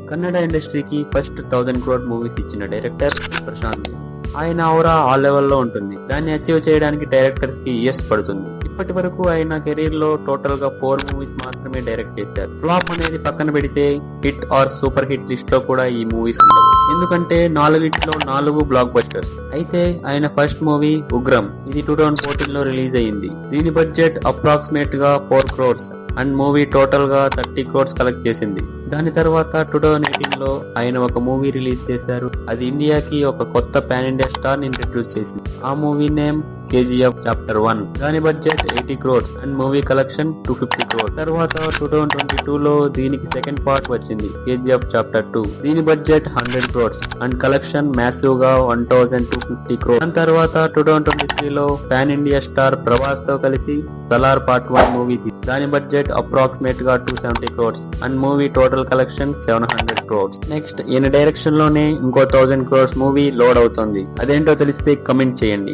కన్నడ ఇండస్ట్రీకి first 1000 crore movies ఇచ్చిన director Prashanth Neel. ఆయన ఔరా ఆ లెవెల్లో ఉంటుంది. దాన్ని అచీవ్ చేయడానికి డైరెక్టర్స్ కి ఇయర్స్ పడుతుంది. ఇప్పటి వరకు ఆయన కెరీర్ లో టోటల్ గా 4 మూవీస్ మాత్రమే డైరెక్ట్ చేశారు. ఫ్లాప్ అనేది పక్కన పెడితే hit or super hit list లో కూడా ఈ మూవీస్ ఉండవు. ఎందుకంటే 4 బ్లాక్ బస్టర్స్. అయితే ఆయన ఫస్ట్ మూవీ ఉగ్రం, ఇది 2014 లో రిలీజ్ అయ్యింది. దీని బడ్జెట్ అప్రాక్సిమేట్ గా 4 crores అండ్ మూవీ టోటల్ గా 30 crores కలెక్ట్ చేసింది. దాని తర్వాత 2018 లో ఆయన ఒక మూవీ రిలీజ్ చేశారు. అది ఇండియాకి ఒక కొత్త పాన్ ఇండియా స్టార్ ని ఇంట్రడ్యూస్ చేసింది. ఆ మూవీ నేమ్ KGF Chapter 1. దాని budget 80 crores and movie collection 250 crores. తర్వాత 2022 లో దీనికి సెకండ్ పార్ట్ వచ్చింది, KGF Chapter 2. దీని budget 100 crores and collection massive గా 1250 crores. దాని తర్వాత 2023 లో పాన్ ఇండియా స్టార్ ప్రభాస్ తో కలిసి సలార్ పార్ట్ 1 మూవీ. దాని బడ్జెట్ అప్రాక్సిమేట్ గా 270 crores and movie total collection 700 crores. Next ఈయన డైరెక్షన్ లోనే ఇంకో 1000 crores మూవీ లోడ్ అవుతుంది. అదేంటో తెలిస్తే కమెంట్ చేయండి.